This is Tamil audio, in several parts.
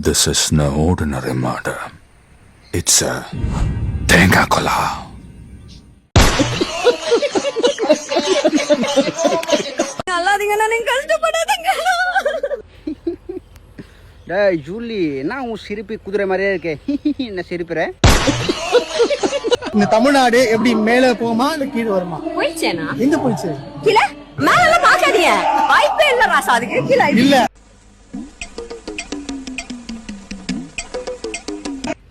This is no ordinary murder. It's a Tengakola. அல்லாதீங்கண்ணா, நீங்க கஷ்டப்படாதீங்க. டேய் ஜூலி, என்ன உன் சிரிப்பு குதிரை மாதிரியே இருக்கே? என்ன சிரிப்புற? இந்த தமிழ்நாடு எப்படி மேல போகுமா இல்ல கீழே வருமா? போயிடுச்சேனா? எங்க போயிடுச்சு? கீழே மேல பாக்காதீங்க, வாய்ப்பே இல்ல ராசா, அதுக்கு கீழே இல்ல.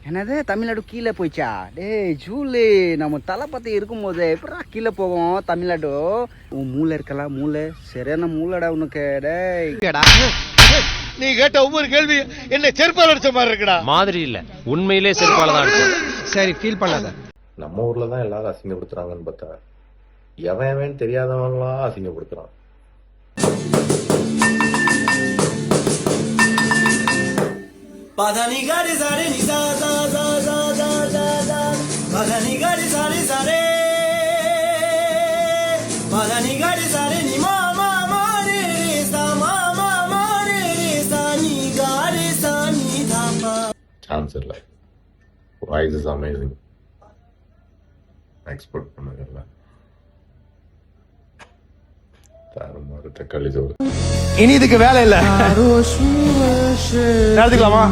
என்னது தமிழ்நாடு கீழே போயிச்சா? டேய் ஜூலி, நம்ம தளபதி இருக்கும்போது எப்படா கீழே போகும் தமிழ்நாடு? உன் மூளை இருக்கலாம், மூளை சரியான மூளைடா உனக்கு. டேய் நீ கேட்ட ஒவ்வொரு கேள்வி என்ன செருப்பால் அடிச்ச மாதிரி இருக்குடா. மாதிரி இல்ல, உண்மையிலே செருப்பால தான் அடிச்சோம். சரி, ஃபீல் பண்ணாத. நம்ம ஊர்ல தான் எல்லாரும் அசிங்கப்படுத்துறாங்கன்னு பார்த்தா எவன் தெரியாதவங்களா அசிங்கப்படுத்துறான். பதனி காடி சாரி நி சா சா சா சா சா சா சா பதனி காடி சாரி சாரே பதனி காடி சாரி நி மா மா மா ரே ரே சா மா மா மா ரே ரே சா நி காடி சா நி தா பா. சான்ஸ் இல்லை. Voice is amazing. எக்ஸ்போர்ட் பண்ணதில்ல. தாறுமாறு தக்காளி சோறு. இனி இதுக்கு வேலை இல்ல. எடுத்துக்கலாமா?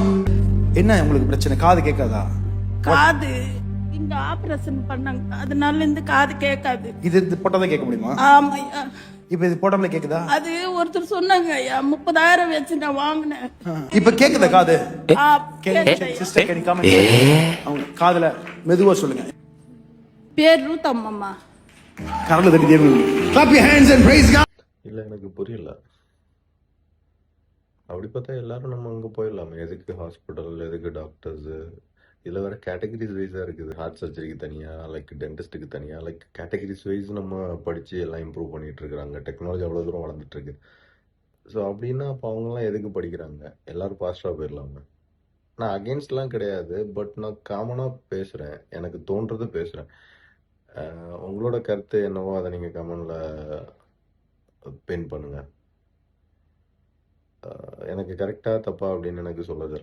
என்ன உங்களுக்கு பிரச்சனை? காது கேட்காதா? காது இங்க ஆபரேஷன் பண்ணாங்க, அதனால இந்த காது கேட்காது. இது போட்டாதான் கேட்க முடியுமா? ஆமாய்யா. இப்ப இது போட்டாமல கேக்குதா? அது ஒருத்தர் சொன்னாங்க ஐயா, 30,000 வச்சு நான் வாங்கினேன். இப்ப கேக்குதா காது? கேக்குது. சிஸ்டர் கேன் கம் அவங்க காதுல மெதுவா சொல்லுங்க. பேர் ரூத்தம்மா. கரல தட்டி தேவி. Clap your hands and praise God. இல்ல, எனக்கு புரியல. அப்படி பார்த்தா எல்லாரும் நம்ம அங்கே போயிடலாமே. எதுக்கு ஹாஸ்பிட்டல், எதுக்கு டாக்டர்ஸ்? இதில் வேற கேட்டகரிஸ் வைஸாக இருக்குது. ஹார்ட் சர்ஜரிக்கு தனியாக, லைக் டென்டிஸ்ட்டுக்கு தனியாக, லைக் கேட்டகரிஸ் வைஸ் நம்ம படித்து எல்லாம் இம்ப்ரூவ் பண்ணிட்டு இருக்கிறாங்க. டெக்னாலஜி அவ்வளோ தூரம் வளர்ந்துட்டு இருக்கு. ஸோ அப்படின்னா அப்போ அவங்களாம் எதுக்கு படிக்கிறாங்க? எல்லாரும் பாஸ்டாக போயிடலாமே. நான் அகெயின்ஸ்ட்லாம் கிடையாது, பட் நான் காமனாக பேசுகிறேன், எனக்கு தோன்றது பேசுகிறேன். உங்களோட கருத்து என்னவோ அதை நீங்கள் கமெண்டில் பின் பண்ணுங்க. எனக்கு கரெக்டா தப்பா அப்படின்னு எனக்கு சொல்லுது.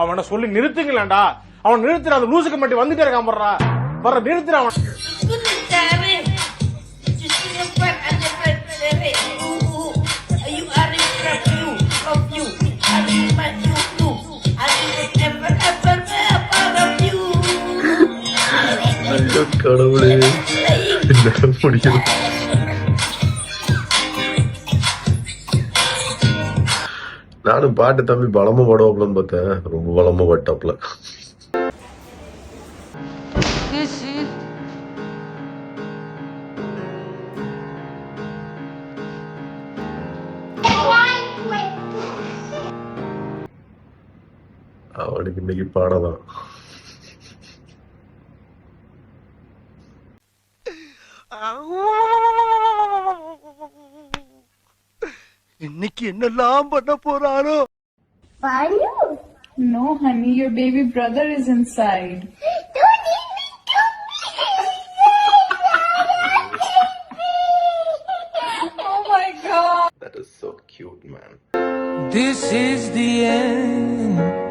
அவனை சொல்லி நிறுத்துங்களேன்டா. அவன் நிறுத்துற, அந்த லூசுக்கு மட்டும் வந்துட்டே இருக்கான். வர்ற நிறுத்துற அவன். கடவுளே, முடியும். நானும் பாட்டு தம்பி பலமா படுவாப்லன்னு பார்த்தேன், ரொம்ப பலமா பட்டாப்ல. அவனுக்கு இன்னைக்கு பாடதான். இன்னைக்கு என்னெல்லாம் பண்ண போறாரோ? No honey, your baby brother is inside. Oh my god. That is so cute, man. This is the end.